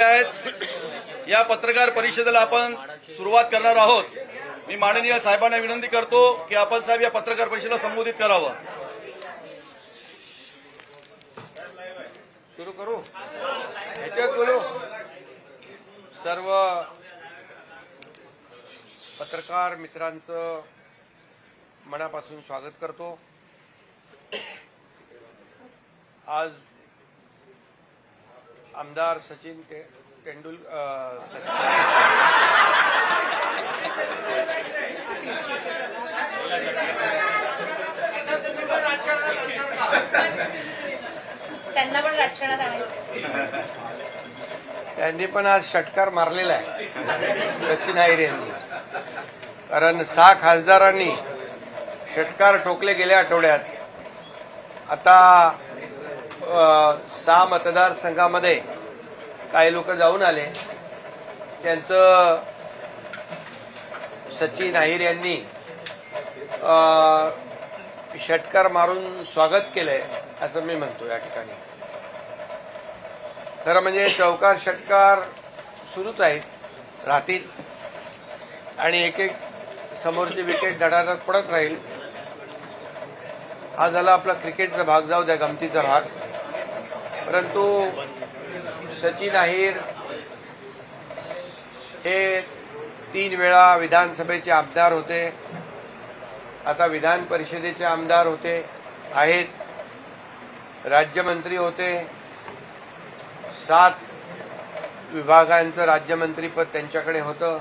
या पत्रकार परिषदेला आपण सुरुवात करणार आहोत। मी माननीय साहेबांना विनंती करतो की आपण साहेब या पत्रकार परिषदेला संबोधित करावं। सुरू करू ह्याच्यात बोलू। सर्व पत्रकार मित्रांचं मनापासून स्वागत करतो। आज आमदार सचिन त्यांना पण राजकारणात आणायचं। त्यांनी पण आज षटकार मारलेला आहे सचिन अहिर यांनी, कारण 6 खासदारांनी षटकार ठोकले गेल्या आठवड्यात। आता 6 मतदारसंघामध्ये काही लोक जाऊन आले, त्यांचं सचिन अहिर यांनी षटकार मारून स्वागत केलंय असं मी म्हणतो। या ठिकाणी खरं म्हणजे चौकार षटकार सुरूच आहेत, राहतील आणि एक एक समोरची विकेट धडाधड पडत राहील। हा झाला आपला क्रिकेटचा भाग, जाऊ द्या गमतीचा भाग। परंतु सचिन अहिर हे 3 वेळा विधानसभेचे आमदार होते, आता विधान परिषदेचे आमदार आहेत, राज्यमंत्री होते, 7 विभागांचं राज्यमंत्रीपद त्यांच्याकडे होतं।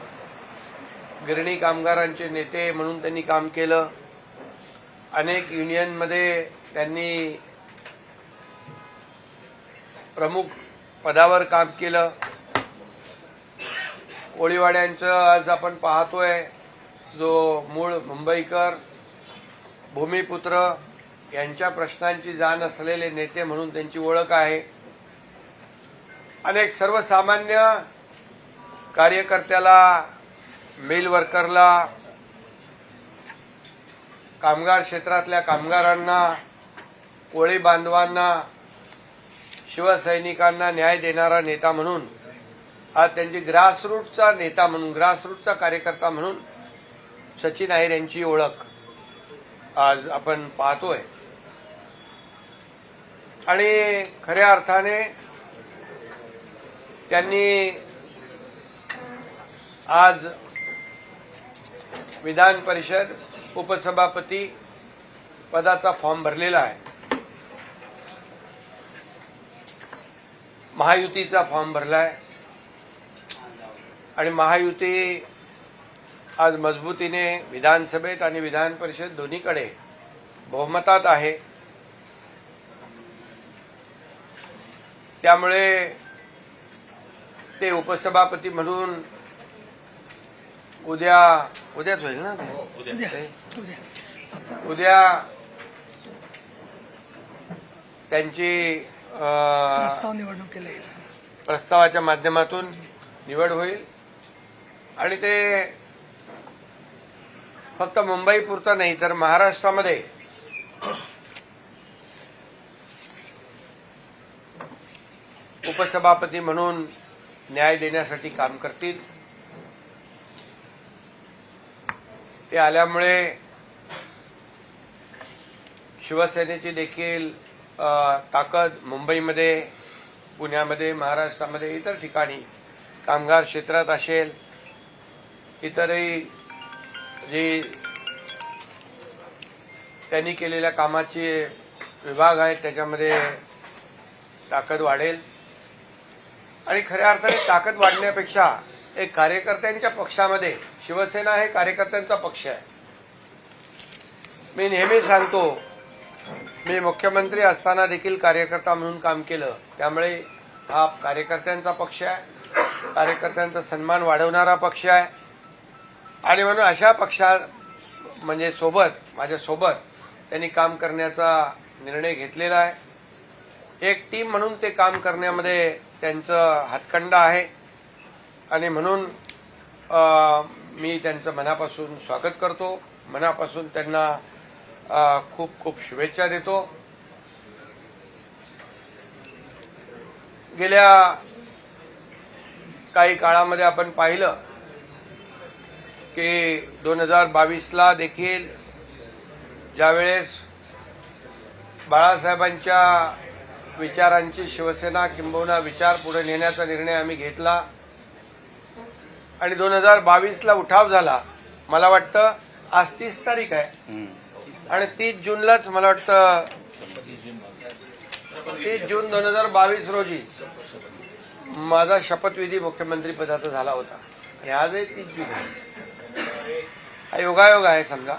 गिरणी कामगारांचे नेते म्हणून त्यांनी काम केलं। अनेक युनियनमध्ये त्यांनी प्रमुख पदावर काम केलं। कोळीवाड्यांचं आज आपण पाहतोय, जो मूळ मुंबईकर भूमिपुत्र यांच्या प्रश्नांची जाण असलेले नेते म्हणून त्यांची ओळख आहे। अनेक सर्वसामान्य कार्यकर्त्याला, मिल वर्करला, कामगार क्षेत्रातल्या कामगारांना, कोळी बांधवांना, शिवसैनिकांना न्याय देणारा नेता म्हणून, आज त्यांची ग्रासरूटचा नेता म्हणून, ग्रासरूटचा कार्यकर्ता म्हणून सचिन अहिर यांची ओळख आज आपण पाहतोय। आणि खऱ्या अर्थाने त्यांनी आज विधान परिषद उपसभापती पदाचा फॉर्म भरलेला आहे, महायुतीचा फॉर्म भरलाय आणि महायुती आज मजबूतीने विधानसभेत आणि विधान परिषद दोन्हीकडे बहुमतात आहे। त्यामुळे ते उपसभापती म्हणून उद्याच होईल ना, उद्या त्यांची प्रस्तावाच्या माध्यमातून निवड होईल आणि ते फक्त मुंबई पुरतं नाही तर महाराष्ट्रामध्ये उपसभापती म्हणून न्याय देण्यासाठी काम करतील। ते आल्यामुळे शिवसेनेची देखील ताकद मुंबईमध्ये, पुण्यामध्ये, महाराष्ट्रामध्ये, इतर ठिकाणी कामगार क्षेत्रात असेल, इतरही जे त्यांनी केलेल्या कामाचे विभाग आहेत त्याच्यामध्ये ताकद वाढेल। आणि खऱ्या अर्थाने ताकद वाढण्यापेक्षा एक कार्यकर्त्यांच्या पक्षामध्ये, शिवसेना हे कार्यकर्त्यांचा पक्ष आहे। मी नेहमी सांगतो, मी मुख्यमंत्री असताना देखील कार्यकर्ता म्हणून काम केलं, त्यामुळे हा कार्यकर्त्यांचा पक्ष आहे, कार्यकर्त्यांचा सन्मान वाढवणारा पक्ष आहे। आणि म्हणून अशा पक्षा म्हणजे माझ्यासोबत त्यांनी काम करण्याचा निर्णय घेतलेला आहे। एक टीम म्हणून ते काम करण्यामध्ये त्यांचं हातखंडा आहे आणि म्हणून मी त्यांचं मनापासून स्वागत करतो, मनापासून त्यांना खूप खूप शुभेच्छा देतो। गेल्या काही काळामध्ये आपण पाहिलं की 2022ला देखील ज्यावेळेस बाळासाहेबांच्या विचारांची शिवसेना किंबहुना विचार पुढे नेण्याचा निर्णय आम्ही घेतला आणि 2022ला उठाव झाला. मला वाटतं आज 30 तारीख आहे आणि 30 जूनलाच मला वाटतं 30 जून 2022 रोजी माझा शपथविधी मुख्यमंत्री पदाचा झाला होता आणि आजही 30 जून आहे. हा योगायोग आहे समजा.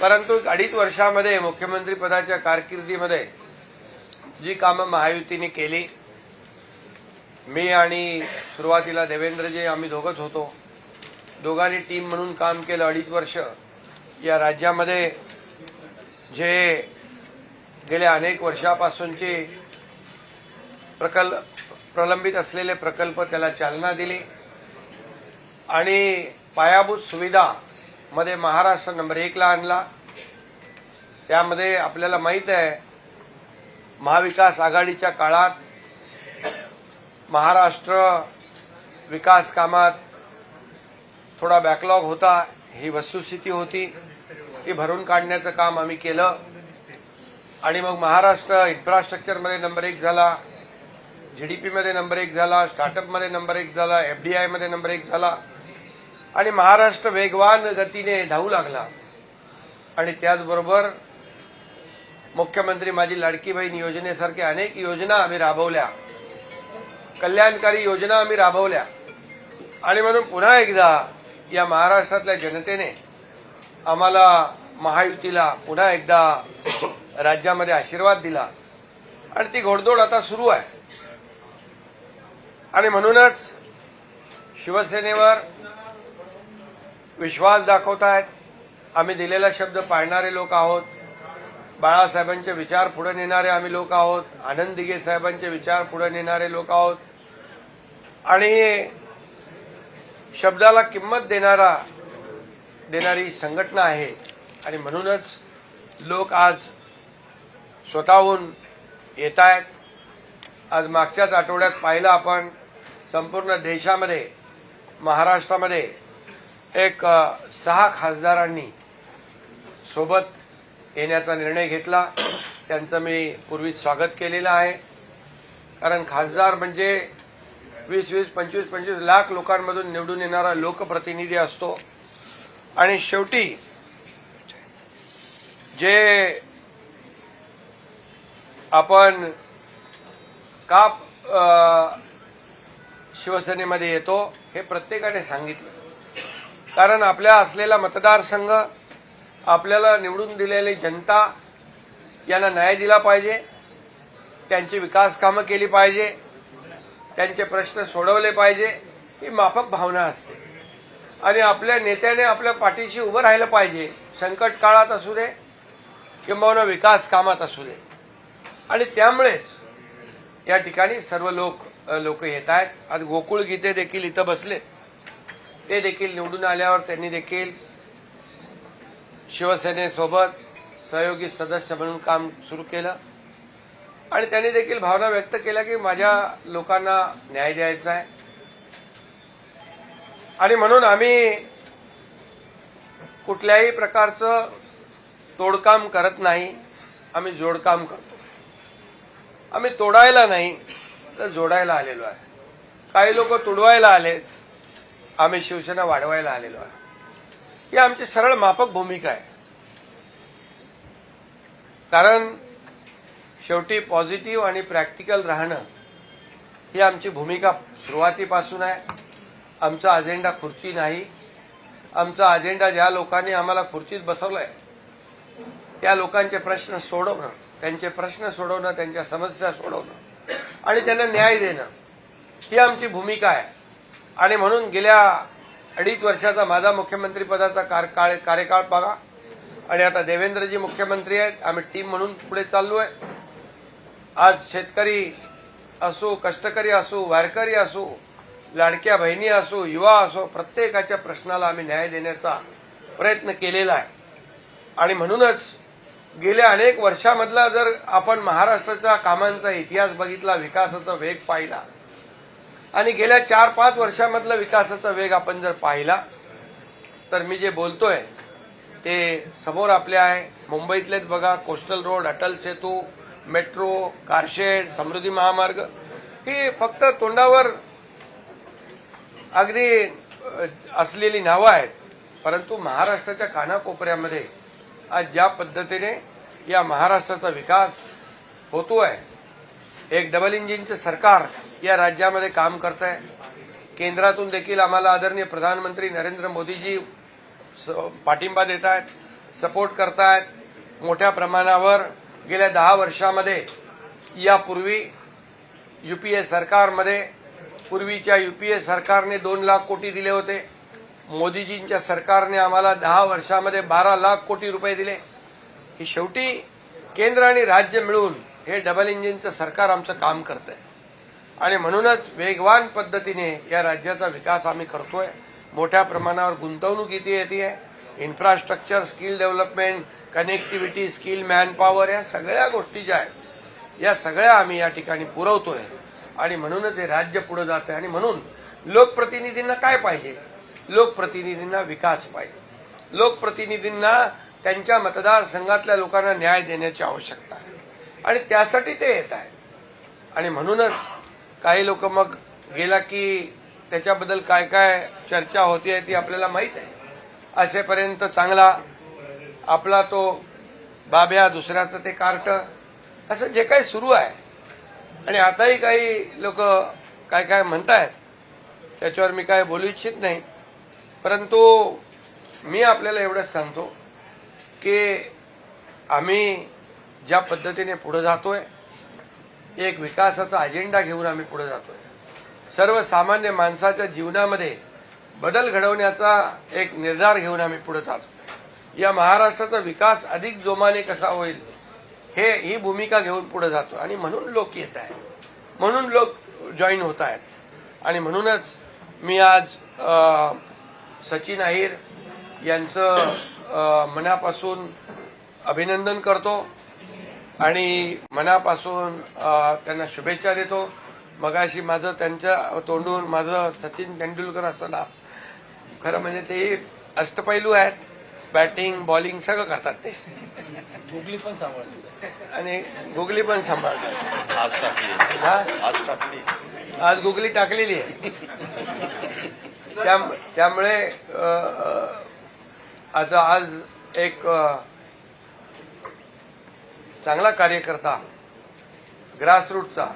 परंतु 2.5 वर्षामध्ये मुख्यमंत्री पदाच्या कारकिर्दीमध्ये जी कामं महायुतीने केली, मी आणि सुरुवातीला देवेंद्रजी आम्ही दोघंच होतो, दोघांनी टीम म्हणून काम केलं 2.5 वर्ष. या राज्यामध्ये जे गेल्या अनेक वर्षापासूनचे प्रलंबित असलेले प्रकल्प त्याला चालना दिली आणि पायाभूत सुविधा मध्ये महाराष्ट्र नंबर 1 ला आणला. त्यामध्ये आपल्याला माहित आहे महाविकास आघाडीच्या काळात महाराष्ट्र विकास कामात थोडा बॅकलॉग होता, ही वस्तुस्थिती होती. ती भरून काढण्याचं काम आम्ही केलं आणि मग महाराष्ट्र इन्फ्रास्ट्रक्चरमध्ये नंबर 1 झाला, जीडीपीमध्ये नंबर 1 झाला, स्टार्टअपमध्ये नंबर 1 झाला, एफडीआयमध्ये नंबर 1 झाला आणि महाराष्ट्र वेगवान गतीने धावू लागला. आणि त्याचबरोबर मुख्यमंत्री माझी लाडकी बहीण योजनेसारख्या अनेक योजना आम्ही राबवल्या, कल्याणकारी योजना आम्ही राबवल्या आणि म्हणून पुन्हा एकदा या महाराष्ट्रातल्या जनतेने आम्हाला महायुतीला पुन्हा एकदा राज्यामध्ये आशीर्वाद दिला आणि ती घोडदौड आता सुरू आहे. आणि म्हणूनच शिवसेनेवर विश्वास दाखवतायत. आम्ही दिलेला शब्द पाळणारे लोक आहोत. बाळासाहेबांचे विचार पुढे नेणारे आम्ही लोक आहोत. आनंद दिघे साहेबांचे विचार पुढे नेणारे लोक आहोत आणि शब्दाला किंमत देणारी संघटना आहे. आणि म्हणूनच लोक आज स्वतःहून येत आहेत. आज मागच्याच आठवड्यात पाहिलं आपण संपूर्ण देशामध्ये, महाराष्ट्रामध्ये एक 6 खासदारांनी सोबत येण्याचा निर्णय घेतला. त्यांचं मी पूर्वीच स्वागत केलेलं आहे. कारण खासदार म्हणजे 20-20, 25-25 लाख लोकांमधून निवडून येणारा लोकप्रतिनिधी असतो आणि शेवटी जे आपण का शिवसेनेमध्ये येतो हे प्रत्येकाने सांगितलं. कारण आपल्या असलेला मतदारसंघ, आपल्याला निवडून दिलेली जनता यांना न्याय दिला पाहिजे, त्यांची विकास कामं केली पाहिजे, त्यांचे प्रश्न सोडवले पाहिजे, ही माफक भावना असते. आणि आपल्या नेत्याने आपल्या पाठीशी उभं राहिलं पाहिजे, संकट काळात असू दे किंवा विकास कामात असू दे. आणि त्यामुळेच या ठिकाणी सर्व लोक येत आहेत. आज गोकुळ गीते देखील इथं बसले, ते देखील निवडून आल्यावर त्यांनी देखील शिवसेनेसोबत सहयोगी सदस्य म्हणून काम सुरू केलं आणि त्यांनी देखील भावना व्यक्त केल्या की माझ्या लोकांना न्याय द्यायचा आहे. आणि म्हणून आम्ही कुठल्याही प्रकारचं तोडकाम करत नाही, आम्ही जोडकाम करतो. आम्ही तोडायला नाही तर जोडायला आलेलो आहे. काही लोक तुडवायला आलेत, आम्ही शिवसेना वाढवायला आलेलो आहे. ही आमची सरळ माफक भूमिका आहे. कारण शेवटी पॉझिटिव्ह आणि प्रॅक्टिकल राहणं ही आमची भूमिका सुरुवातीपासून आहे. आमचा अजेंडा खुर्ची नाही. आमचा अजेंडा ज्या लोकांनी आम्हाला खुर्चीत बसवलंय त्या लोकांचे प्रश्न सोडवणं, त्यांचे प्रश्न सोडवणं, त्यांच्या समस्या सोडवणं आणि त्यांना न्याय देणं ही आमची भूमिका आहे. आणि म्हणून गेल्या 2.5 वर्षाचा माझा मुख्यमंत्री पदाचा कार्यकाळ बघा आणि आता देवेंद्रजी मुख्यमंत्री आहेत. आम्ही टीम म्हणून पुढे चाललोय. आज शेतकरी असो, कष्टकरी असो, वारकरी असो, लाडक्या बहिणी असो, युवा असो, प्रत्येकाच्या प्रश्नाला आम्ही न्याय देण्याचा प्रयत्न केलेला आहे. आणि म्हणूनच गेल्या अनेक वर्षामधला जर आपण महाराष्ट्राच्या कामांचा इतिहास बघितला, विकासाचा वेग पाहिला आणि गेल्या 4-5 वर्षामधला विकासाचा वेग आपण जर पाहिला तर मी जे बोलतोय ते समोर आपल्या आहे. मुंबईतलेच बघा, coastal road, Atal Setu, metro, car shed, समृद्धी महामार्ग ही फक्त तोंडावर अगदी असलेली नावं आहेत, परंतु महाराष्ट्राच्या कानाकोपऱ्यामध्ये आज ज्या पद्धतीने या महाराष्ट्राचा विकास होतोय, एक डबल इंजिनचं सरकार या राज्यामध्ये काम करत आहे. केंद्रातून देखील आम्हाला आदरणीय प्रधानमंत्री नरेंद्र मोदीजी पाठिंबा देत आहेत, सपोर्ट करतायत. मोठ्या प्रमाणावर गेल्या 10 वर्षामध्ये यापूर्वी यूपीए सरकारमध्ये पूर्वीच्या यूपीए सरकारने 2 लाख कोटी दिले होते. मोदीजींच्या सरकारने आम्हाला 10 वर्षामध्ये 12 लाख कोटी रुपये दिले. ही शेवटी केंद्र आणि राज्य मिळून हे डबल इंजिनचं सरकार आमचं काम करतंय आणि म्हणूनच वेगवान पद्धतीने या राज्याचा विकास आम्ही करतोय. मोठ्या प्रमाणावर गुंतवणूक इथे येते. Infrastructure, skill development, connectivity, skill manpower या सगळ्या गोष्टी ज्या आहेत या सगळ्या आम्ही या ठिकाणी पुरवतोय आणि म्हणूनच हे राज्य पुढे जात आहे. आणि म्हणून लोकप्रतिनिधींना काय पाहिजे? लोकप्रतिनिधींना विकास पाहिजे. लोकप्रतिनिधींना त्यांच्या मतदारसंघातल्या लोकांना न्याय देण्याची आवश्यकता आहे आणि त्यासाठी ते येत आहेत. आणि म्हणूनच काही लोक मग गेला की त्याच्याबद्दल काय काय चर्चा होती ती आपल्याला माहीत आहे. असेपर्यंत चांगला आपला तो बाब्या, दुसऱ्याचं ते कार्ट, असं जे काही सुरू आहे आणि आताही काही लोक काय काय म्हणतायत त्याच्यावर मी काय बोलू इच्छित नाही. परंतु मी आपल्याला एवढंच सांगतो की आम्ही ज्या पद्धतीने पुढे जातोय, एक विकासाचा अजेंडा घेऊन आम्ही पुढे जातोय. सर्वसामान्य माणसाच्या जीवनामध्ये बदल घडवण्याचा एक निर्धार घेऊन आम्ही पुढे जातो. या महाराष्ट्राचा विकास अधिक जोमाने कसा होईल ही भूमिका घेऊन पुढे जातो आणि म्हणून लोक येत आहेत, म्हणून लोक जॉईन होत आहेत. आणि म्हणूनच मी आज सचिन अहिर यांचं मनापासून अभिनंदन करतो आणि मनापासून त्यांना शुभेच्छा देतो. मगाशी माझं त्यांच्या तोंडून माझं सचिन तेंडुलकर असं नाव, खरं म्हणजे ते अष्टपैलू आहेत. बॅटिंग, बॉलिंग सगळं करतात ते. गुगली पण सांभाळते आणि गुगली पण सांभाळतात. आज टाकली, आज टाकली, आज गुगली टाकलेली आहे. त्यामुळे आता आज एक चांगला कार्यकर्ता ग्रासरूटचा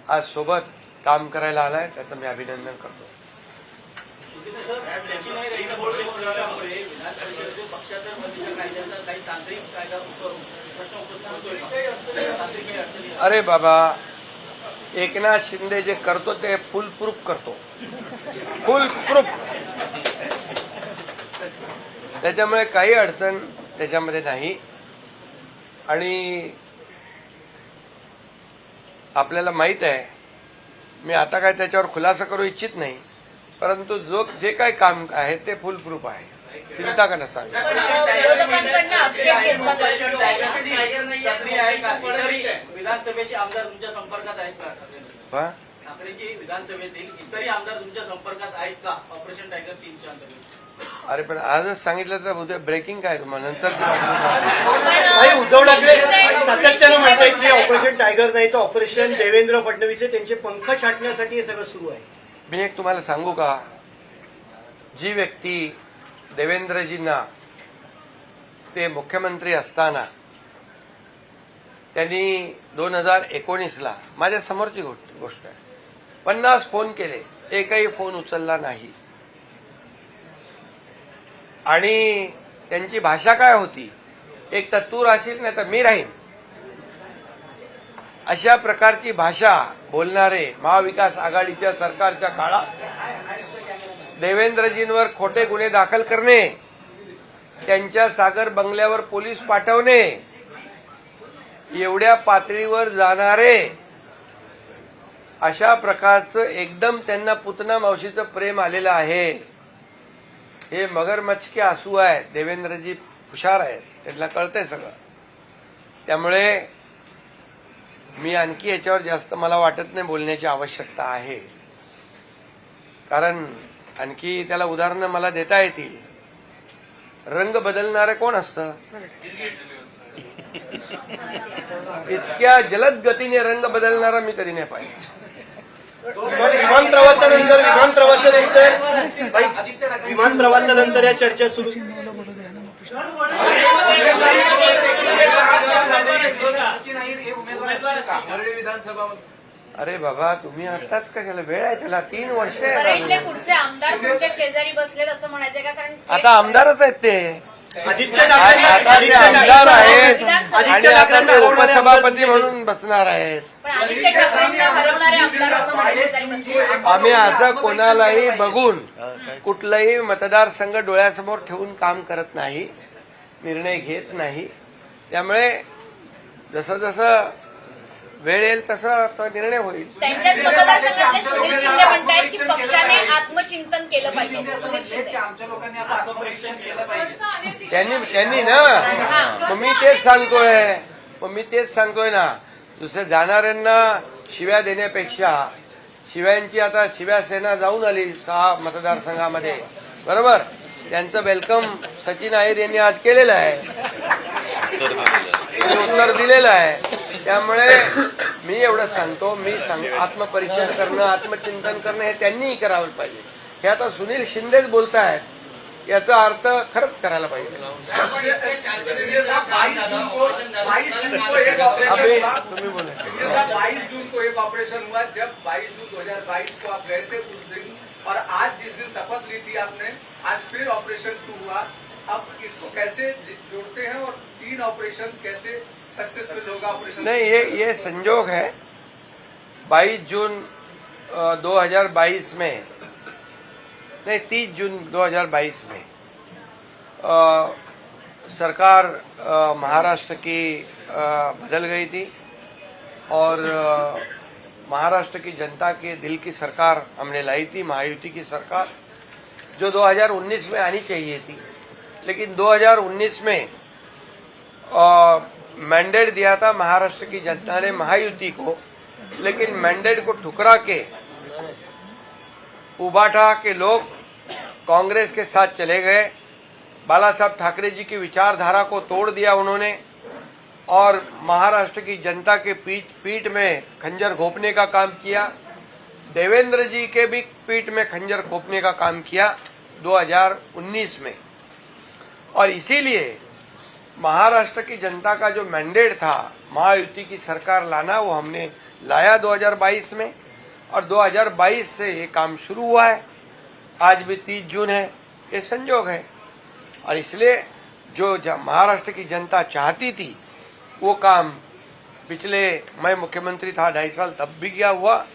आज सोबत काम करायला आलाय, त्याचं मी अभिनंदन करतो. अरे बाबा, एकनाथ शिंदे जे करतो ते फुल प्रूफ करतो, फुल प्रूफ. त्याच्यामुळे काही अडचण त्याच्यामध्ये नाही. आणि आपल्याला माहित आहे, मी आता काय त्याच्यावर खुलासा करू इच्छित नाही, परंतु जे काही काम आहे ते फुल प्रूफ आहे, चिंता का नसा. विरोधकांकडनं आक्षेप घेतला जातो. विधानसभेचे आमदार तुमच्या संपर्कात आहेत का? ठाकरेची विधानसभेतील इतरही आमदार तुमच्या संपर्कात आहेत का ऑपरेशन टायगर 3च्या अंतर्गत? अरे पण आजच सांगितलं तर उद्या ब्रेकिंग काय तुम्हाला नंतर उद्धव ठाकरे सातत्यानं म्हणतायत की ऑपरेशन टायगर नाही तर ऑपरेशन देवेंद्र फडणवीस त्यांचे पंख छाटण्यासाठी हे सगळं सुरू आहे. मी एक तुम्हाला सांगू का, जी व्यक्ती देवेंद्रजींना ते मुख्यमंत्री असताना त्यांनी 2019ला माझ्या समोरची गोष्ट आहे, 50 फोन केले, एकही फोन उचलला नाही. आणि त्यांची भाषा काय होती, एक तर तू राहशील नाही तर मी राहीन, अशा प्रकारची भाषा बोलणारे महाविकास आघाडीच्या सरकारच्या काळात देवेंद्रजींवर खोटे गुन्हे दाखल करणे, त्यांच्या सागर बंगल्यावर पोलीस पाठवणे, एवढ्या पातळीवर जाणारे अशा प्रकारचं एकदम त्यांना पुतना मावशीचं प्रेम आलेलं आहे. हे मगरमच्छ के आंसू आहेत. देवेंद्रजी हुशार आहेत, त्यांना कळतंय सगळं. त्यामुळे मी आणखी याच्यावर जास्त मला वाटत नाही बोलण्याची आवश्यकता आहे. कारण आणखी त्याला उदाहरणं मला देता येतील. रंग बदलणारे कोण असतं? इतक्या जलद गतीने रंग बदलणारा मी कधी नाही पाहिजे. विमान प्रवासानंतर या चर्चा सुरू. अरे बाबा, तुम्ही आताच कशाला? वेळ आहे त्याला, 3 वर्ष परळीतले आहे. पुढचे आमदार तुमच्या शेजारी बसलेत असं म्हणायचंय का? कारण आता आमदारच आहेत ते. आदित्य आता ते आमदार आहेत आणि आदित्य आता ते ठाकरेंना उपसभापती म्हणून बसणार आहेत. पण आदित्य ठाकरेंना हरवणारे आमदार असं म्हणायचे शेजारी बसले. आम्ही असं कोणालाही बघून कुठलाही मतदारसंघ डोळ्यासमोर ठेवून काम करत नाही, निर्णय घेत नाही. त्यामुळे जसं जसं वेळ येईल तसं तो निर्णय होईल. त्यांच्याच मतदारसंघातले सुनील शिंदे म्हणतायत की पक्षाने आत्मचिंतन केलं पाहिजे. सुनील शिंदे आत्मपरीक्षण केलं पाहिजे. त्यांनी ना, मग मी तेच सांगतोय ना, दुसऱ्या जाणाऱ्यांना शिव्या देण्यापेक्षा शिव्यांची आता शिव्यासेना जाऊन आली 6 मतदारसंघामध्ये, बरोबर. त्यांचं वेलकम सचिन अहिर यांनी आज केलेलं आहे, उत्तर दिलेलं आहे. त्यामुळे मी एवढं सांगतो, आत्मपरीक्षण करणं, आत्मचिंतन करणं हे त्यांनीही करावं पाहिजे. हे आता सुनील शिंदेच बोलतायत, याचा अर्थ खरंच करायला पाहिजे. तुम्ही बोला. 22 जून को एक ऑपरेशन हुआ. जब 22 जून 2022 को आप गए थे उस दिन, और आज जिस दिन शपथ ली थी आपने, आज फिर ऑपरेशन 2 हुआ. अब इसको कैसे जोड़ते हैं और 3 ऑपरेशन कैसे सक्सेसफुल होगा ऑपरेशन? नहीं, ये संजोग है. 22 जून 2022 में नहीं, 30 जून 2022 में सरकार महाराष्ट्र की बदल गई थी और महाराष्ट्र की जनता के दिल की सरकार हमने लाई थी, महायुति की सरकार, जो 2019 में आनी चाहिए थी. लेकिन 2019 में मैंडेट दिया था महाराष्ट्र की जनता ने महायुति को, लेकिन मैंडेट को ठुकरा के उबाटा के लोग कांग्रेस के साथ चले गए. बाला साहब ठाकरे जी की विचारधारा को तोड़ दिया उन्होंने और महाराष्ट्र की जनता के पीठ में खंजर घोंपने का काम किया. देवेंद्र जी के भी पीठ में खंजर घोंपने का काम किया 2019 में. और इसीलिए महाराष्ट्र की जनता का जो मैंडेट था महायुति की सरकार लाना, वो हमने लाया 2022 में और 2022 से ये काम शुरू हुआ है. आज भी 30 जून है, ये संजोग है. और इसलिए जो महाराष्ट्र की जनता चाहती थी वो काम पिछले, मैं मुख्यमंत्री था 2.5 साल, तब भी किया हुआ.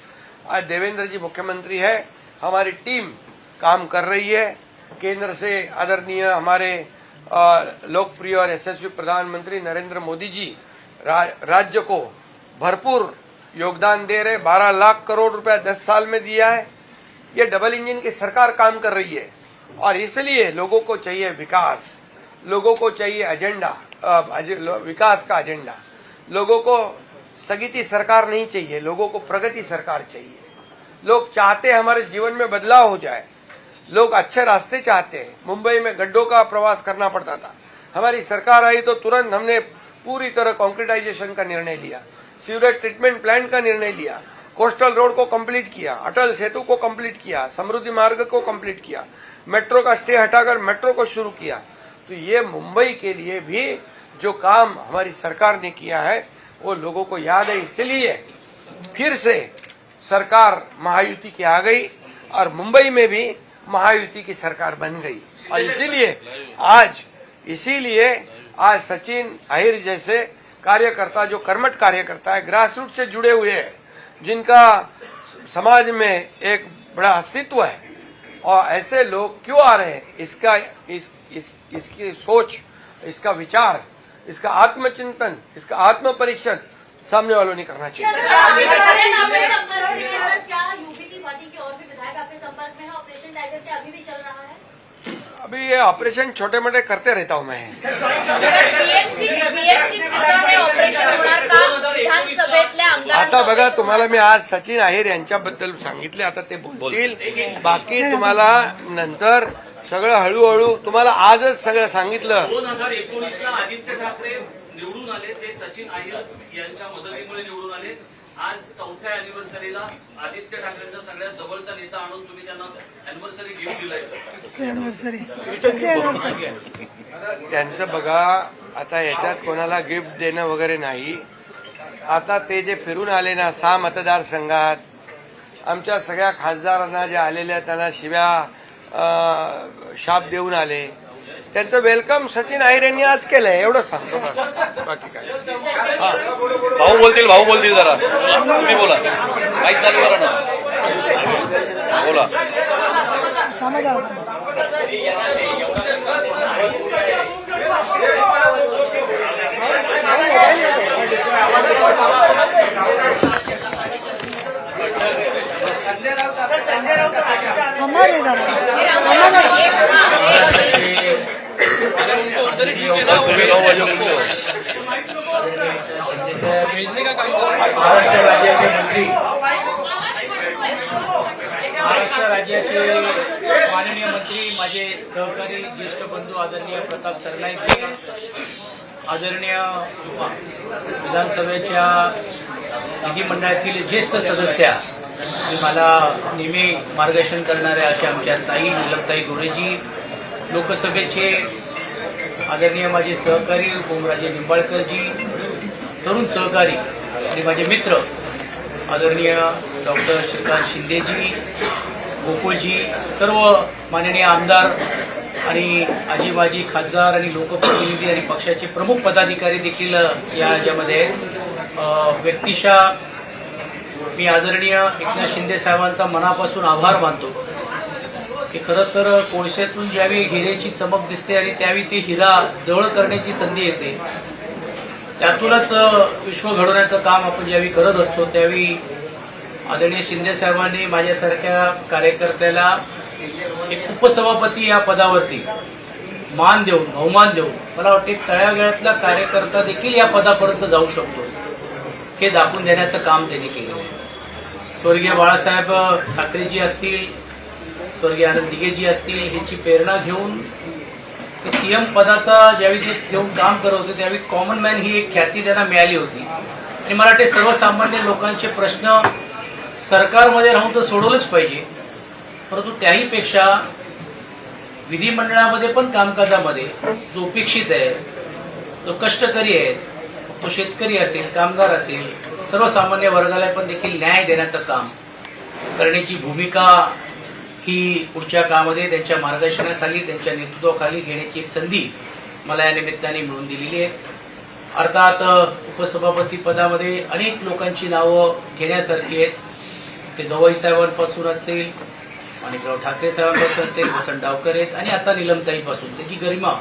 आज देवेंद्र जी मुख्यमंत्री है, हमारी टीम काम कर रही है. केंद्र से आदरणीय हमारे लोकप्रिय और यशस्वी प्रधानमंत्री नरेंद्र मोदी जी राज्य को भरपूर योगदान दे रहे. 12 लाख करोड़ रुपया 10 साल में दिया है. ये डबल इंजन की सरकार काम कर रही है और इसलिए लोगों को चाहिए विकास, लोगों को चाहिए एजेंडा, विकास का एजेंडा. लोगों को स्थगिती सरकार नहीं चाहिए, लोगों को प्रगति सरकार चाहिए. लोग चाहते हैं हमारे जीवन में बदलाव हो जाए, लोग अच्छे रास्ते चाहते हैं. मुंबई में गड्ढों का प्रवास करना पड़ता था, हमारी सरकार आई तो तुरंत हमने पूरी तरह कॉन्क्रीटाइजेशन का निर्णय लिया, सीवरेज ट्रीटमेंट प्लांट का निर्णय लिया, कोस्टल रोड को कंप्लीट किया, अटल सेतु को कंप्लीट किया, समृद्धि मार्ग को कंप्लीट किया, मेट्रो का स्टे हटाकर मेट्रो को शुरू किया. तो ये मुंबई के लिए भी जो काम हमारी सरकार ने किया है वो लोगों को याद है. इसलिए फिर से सरकार महायुति की आ गई और मुंबई में भी महायुति की सरकार बन गई. और इसीलिए आज सचिन अहिर जैसे कार्यकर्ता, जो कर्मठ कार्यकर्ता है, ग्रासरूट से जुड़े हुए हैं, जिनका समाज में एक बड़ा अस्तित्व है, और ऐसे लोग क्यों आ रहे हैं, इसकी सोच, इसका विचार, इसका आत्मचिंतन, इसका आत्मपरीक्षण सामने वालों ने करना चाहिए. क्या यूपी की पार्टी के और भी विधायक आपके संपर्क में है? ऑपरेशन टाइगर क्या अभी भी चल रहा है? अभी ये ऑपरेशन छोटे मोटे करते रहता हूँ मैं. पीएमसी सुद्धा हे ऑपरेशन होणार का विधानसभेतल्या आता आमदारांचं बघा ऑपरेशन तुम्हाला होणार मी आज सचिन अहिर यांच्याबद्दल सांगितले, आता ते बोलतील. बाकी तुम्हाला नंतर सगळं हळूहळू तुम्हाला आजच सगळं सांगितलं. 2019ला आदित्य ठाकरे निवडून आले, ते सचिन अय्यर यांच्या मदतीमुळे निवडून आले. आज 4थ्या अॅनिव्हर्सरीला आदित्य ठाकरेंचा सगळ्यात जवळचा नेता आणून तुम्ही त्यांना अॅनिव्हर्सरी गिफ्ट दिलाय. त्यांचं बघा, आता याच्यात कोणाला गिफ्ट देणं वगैरे नाही. आता ते जे फिरून आले ना 6 मतदारसंघात, आमच्या सगळ्या खासदारांना जे आलेल्या त्यांना शिव्या शाप देऊन आले, त्यांचं वेलकम सचिन अहिर यांनी आज केलंय, एवढंच सांगतो. बाकी काय. भाऊ बोलतील जरा, तुम्ही बोला, माईक चालू करा ना, बोला. महाराष्ट्र राज्याचे माननीय मंत्री, माझे सहकारी ज्येष्ठ बंधू आदरणीय प्रताप सरनाईक, आदरणीय विधानसभेच्या विधिमंडळातील ज्येष्ठ सदस्या आणि मला नेहमी मार्गदर्शन करणाऱ्या अशा आमच्या ताई नीलमताई गोरेजी, लोकसभेचे आदरणीय माझे सहकारी ओमराजे निंबाळकरजी, तरुण सहकारी आणि माझे मित्र आदरणीय डॉक्टर श्रीकांत शिंदेजी, गोकुळजी, सर्व माननीय आमदार आणि आजी माजी खासदार आणि लोकप्रतिनिधी आणि पक्षाचे प्रमुख पदाधिकारी देखील या यामध्ये आहेत. व्यक्तिशः मी आदरणीय एकनाथ शिंदे साहेबांचा मनापासून आभार मानतो की खरं तर कोळशातून ज्यावेळी हिऱ्याची चमक दिसते आणि त्यावेळी ती हिरा जवळ करण्याची संधी येते, त्यातूनच विश्व घडवण्याचं काम आपण ज्यावेळी करत असतो, त्यावेळी आदरणीय शिंदे साहेबांनी माझ्यासारख्या कार्यकर्त्याला एक उपसभापती या पदावरती मान देऊन, बहुमान देऊन, मला वाटते तळागाळातला कार्यकर्ता देखील या पदापर्यंत जाऊ शकतो हे दाखवून देण्याचं काम त्यांनी केलं. स्वर्गीय बाळासाहेब ठाकरेजी असतील, स्वर्गीय आनंद दिघेजी असतील, ह्यांची प्रेरणा घेऊन ते सीएम पदाचा ज्यावेळी ते घेऊन काम करत होते त्यावेळी कॉमन मॅन ही एक ख्याती त्यांना मिळाली होती. आणि मला वाटते सर्वसामान्य लोकांचे प्रश्न सरकारमध्ये राहून तर सोडवलंच पाहिजे, परंतु त्याहीपेक्षा विधिमंडळामध्ये पण कामकाजामध्ये जो अपेक्षित आहे, जो कष्टकरी आहे, तो शेतकरी असेल, कामगार असेल, सर्वसामान्य वर्गाला पण देखील न्याय देण्याचं काम करण्याची भूमिका ही पुढच्या काळामध्ये त्यांच्या मार्गदर्शनाखाली, त्यांच्या नेतृत्वाखाली घेण्याची एक संधी मला या निमित्ताने मिळवून दिलेली आहे. अर्थात उपसभापती पदामध्ये अनेक लोकांची नावं घेण्यासारखी आहेत. ते गवई साहेबांपासून असतील, माणिकराव ठाकरे साहेबांपासून असेल, वसंत डावकर आहेत आणि आता नीलमताईपासून त्याची गरिमा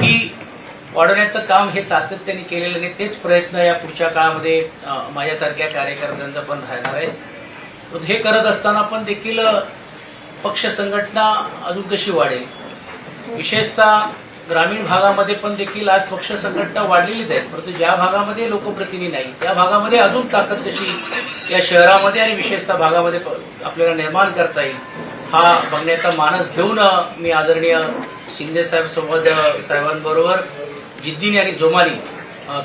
ही वाढवण्याचं काम हे सातत्याने केलेलं नाही. तेच प्रयत्न या पुढच्या काळामध्ये माझ्यासारख्या कार्यकर्त्यांचा पण राहणार आहे. हे करत असताना पण देखील पक्ष संघटना अजून कशी वाढेल, विशेषतः ग्रामीण भागामध्ये पण देखील आज पक्ष संघटना वाढलेलीच आहेत, परंतु ज्या भागामध्ये लोकप्रतिनिधी नाही त्या भागामध्ये अजून ताकद कशी या शहरामध्ये आणि विशेषतः भागामध्ये आपल्याला निर्माण करता येईल हा बघण्याचा मानस घेऊन मी आदरणीय शिंदे साहेबांबरोबर जिद्दीने आणि जोमाने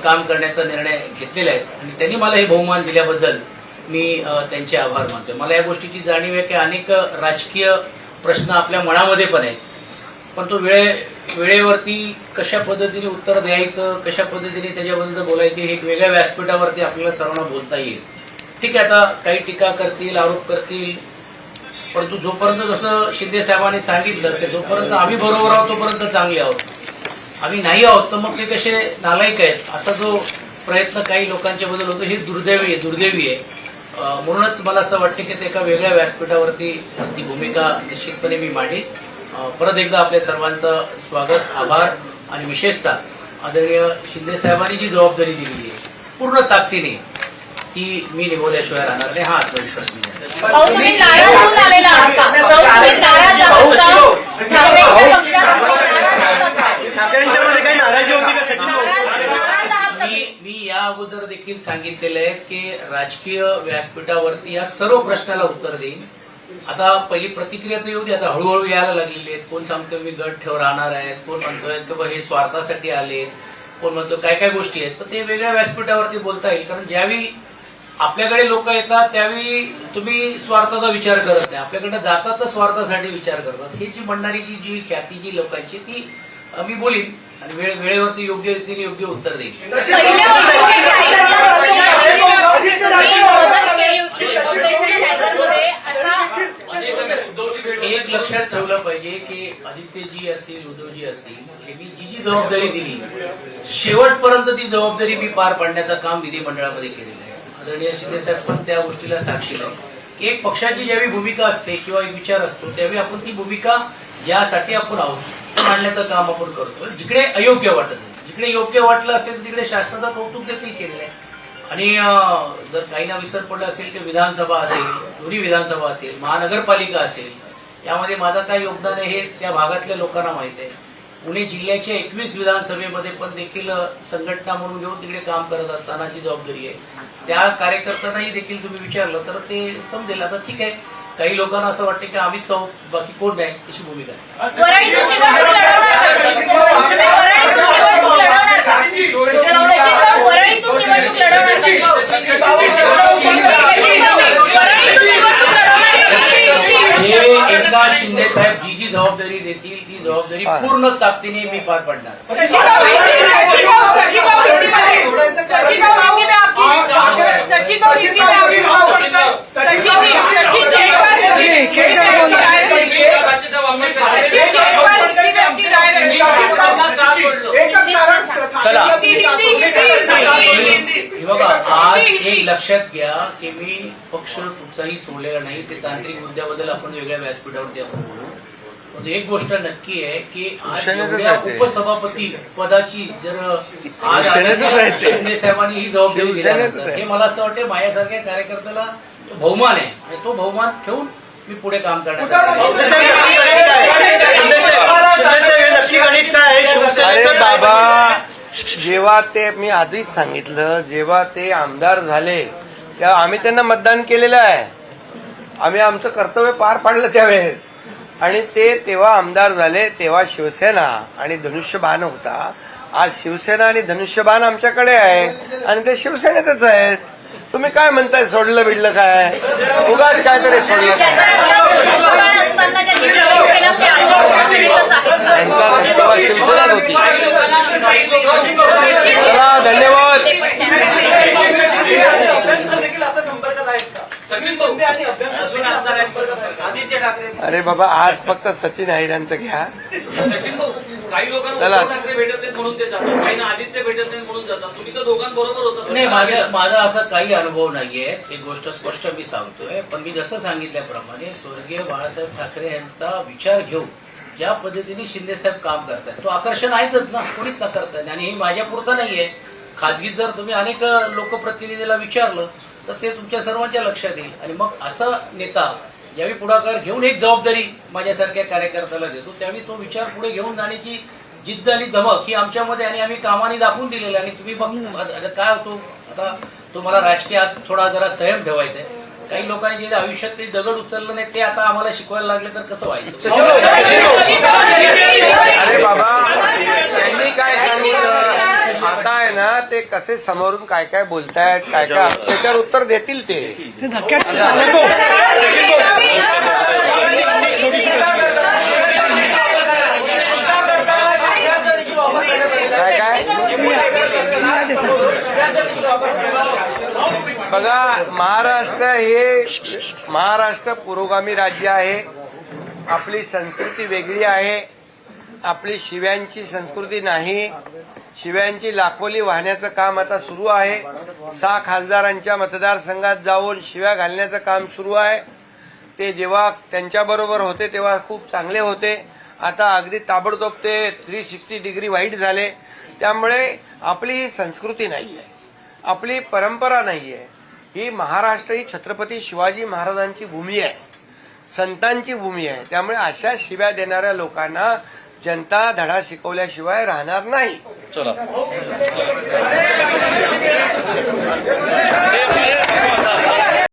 काम करण्याचा निर्णय घेतलेला आहे आणि त्यांनी मला हे बहुमान दिल्याबद्दल मी त्यांचे आभार मानतो. मला या गोष्टीची जाणीव आहे की अनेक राजकीय प्रश्न आपल्या मनामध्ये पण आहेत, पण तो वेळेवरती कशा पद्धतीने उत्तर द्यायचं, कशा पद्धतीने त्याच्याबद्दल बोलायचे हे एक वेगळ्या व्यासपीठावरती आपल्याला सर्वांना बोलता येईल. ठीक आहे, आता काही टीका करतील, आरोप करतील, परंतु जोपर्यंत जसं शिंदे साहेबांनी सांगितलं की जोपर्यंत आम्ही बरोबर आहोत तोपर्यंत चांगले आहोत, आम्ही नाही आहोत तर मग ते कसे नालायक आहेत असा जो प्रयत्न काही लोकांच्या बद्दल होतो हे दुर्दैवी आहे. म्हणूनच मला असं वाटतं की ते एका वेगळ्या व्यासपीठावरती ती भूमिका निश्चितपणे मी मांडली. परत एकदा आपल्या सर्वांचं स्वागत, आभार आणि विशेषतः आदरणीय शिंदे साहेबांनी जी जबाबदारी दिलेली आहे पूर्ण ताकदीने ती मी निभवल्याशिवाय राहणार नाही हा आत्मविश्वास मी भाऊ तुम्ही नाराज होऊन आलेला आहात का? भाऊ तुम्ही नाराज आहात का? ठाकरेंच्या उत्तर देखील सांगितलेले आहेत की राजकीय व्यासपीठावरती या सर्व प्रश्नाला उत्तर देईन. आता पहिली प्रतिक्रिया तर येऊ दे, आता हळूहळू यायला लागलेली आहेत. कोण सांगतोय मी गट ठेव राहणार आहेत, कोण म्हणतोय की हे स्वार्थासाठी आले, कोण म्हणतो काय काय गोष्टी आहेत. तर ते वेगळ्या व्यासपीठावरती बोलता येईल. कारण ज्यावेळी आपल्याकडे लोक येतात त्यावेळी तुम्ही स्वार्थाचा विचार करत नाही, आपल्याकडे जातात तर स्वार्थासाठी विचार करतात. ही जी म्हणणारी जी ख्याती जी लोकांची ती मी बोलीन आणि वेळेवरती योग्य रीतीने योग्य उत्तर देईन. एक लक्षात ठेवलं पाहिजे की आदित्यजी असतील, उद्धवजी असतील, यांनी जी जबाबदारी दिली शेवटपर्यंत ती जबाबदारी मी पार पाडण्याचं काम विधिमंडळामध्ये केलेलं आहे. आदरणीय शिंदे साहेब पण त्या गोष्टीला साक्षी आहे की एक पक्षाची ज्यावेळी भूमिका असते किंवा एक विचार असतो त्यावेळी आपण ती भूमिका ज्यासाठी आपण आहोत मांडण्याचं काम आपण करतो. जिकडे अयोग्य वाटत नाही, जिकडे योग्य वाटलं असेल तिकडे शासनाचा कौतुक देखील केलेलं आहे. आणि जर काहींना विसर पडला असेल की विधानसभा असेल, दोन्ही विधानसभा असेल, महानगरपालिका असेल, यामध्ये माझं काय योगदान आहे हे त्या भागातल्या लोकांना माहिती आहे. पुणे जिल्ह्याच्या 21 विधानसभेमध्ये पण देखील संघटना म्हणून घेऊन तिकडे काम करत असताना जी जबाबदारी आहे त्या कार्यकर्त्यांनाही देखील तुम्ही विचारलं तर ते समजेल. आता ठीक आहे, काही लोकांना असं वाटतं की आम्हीच आहोत बाकी कोण नाही अशी भूमिका आहे. एकदा शिंदे साहेब जी जबाबदारी देतील ती जबाबदारी पूर्ण ताकदीने मी पार पाडणार. बघा, आज एक लक्षात घ्या की मी पक्ष कुठचाही सोडलेला नाही. ते तांत्रिक मुद्द्याबद्दल आपण वेगळ्या व्यासपीठावरती आपण बोलू. पण एक गोष्ट नक्की आहे की आज एवढ्या उपसभापती पदाची जर आज शिंदे साहेबांनी ही जबाबदारी दिल्यानंतर हे मला असं वाटतं माझ्यासारख्या कार्यकर्त्याला बहुमान आहे आणि तो बहुमान ठेवून मी पुढे काम करणार. अरे बाबा, जेव्हा ते मी आधीच सांगितलं, जेव्हा ते आमदार झाले तेव्हा आम्ही त्यांना मतदान केलेलं आहे, आम्ही आमचं कर्तव्य पार पाडलं त्यावेळेस. आणि ते तेव्हा आमदार झाले तेव्हा शिवसेना आणि धनुष्यबाण होता. आज शिवसेना आणि धनुष्यबाण आमच्याकडे आहे आणि ते शिवसेनेतच आहेत. तुम्ही काय म्हणताय सोडलं बिडलं काय, उगाच काहीतरी सोडलं काय. तेव्हा शिवसेनाच होती. चला, धन्यवाद. अरे बाबा, आज फक्त सचिन अहिरांचं घ्या. सचिन भाऊ, काही लोकांना उद्धव ठाकरे भेटत नाहीत म्हणून ते जातात, काही आदित्य भेटत नाहीत म्हणून जातात. तुम्ही तर दोघांबरोबर होता. नाही, माझा असा काही अनुभव नाहीये, एक गोष्ट स्पष्ट मी सांगतोय. पण मी जसं सांगितल्याप्रमाणे स्वर्गीय बाळासाहेब ठाकरे यांचा विचार घेऊन ज्या पद्धतीने शिंदे साहेब काम करतात तो आकर्षण आहेतच ना, कोणीच न करतात. आणि हे माझ्या पुरतं नाहीये, खाजगीत जर तुम्ही अनेक लोकप्रतिनिधीला विचारलं तर ते तुमच्या सर्वांच्या लक्षात येईल. आणि मग असा नेता ज्यावेळी पुढाकार घेऊन एक जबाबदारी माझ्यासारख्या कार्यकर्त्याला देतो त्यावेळी तो विचार पुढे घेऊन जाण्याची जिद्द आणि धमक ही आमच्यामध्ये आणि आम्ही कामाने दाखवून दिलेलं. आणि तुम्ही बघ काय होतो, आता तुम्हाला राजकीय आज थोडा जरा संयम ठेवायचा आहे. काही लोकांनी जे आयुष्यात ते दगड उचललं नाही ते आता आम्हाला शिकवायला लागले तर कसं व्हायचं. अरे बाबा, त्यांनी काय सांगितलं आता आहे ना, ते कसे समोरून काय काय बोलतायत काय काय त्याच्यावर उत्तर देतील ते. काय काय बघा, महाराष्ट्र पुरोगामी राज्य आहे. आपली संस्कृती वेगळी आहे. आपली शिव्यांची संस्कृती नाही. शिव्यांची लाखोली वाहण्याचं काम आता सुरू आहे. 6 खासदारांच्या मतदारसंघात जाऊन शिव्या घालण्याचं काम सुरू आहे. ते जेव्हा त्यांच्याबरोबर होते तेव्हा खूप चांगले होते. आता अगदी ताबडतोब ते 360 डिग्री वाईट झाले. त्यामुळे आपली ही संस्कृती नाही आहे, आपली परंपरा नाही आहे. ही महाराष्ट्र ही छत्रपती शिवाजी महाराजांची भूमी आहे, संतांची भूमी आहे. त्यामुळे अशा शिव्या देणाऱ्या लोकांना जनता धडा शिकवल्याशिवाय राहणार नाही. चला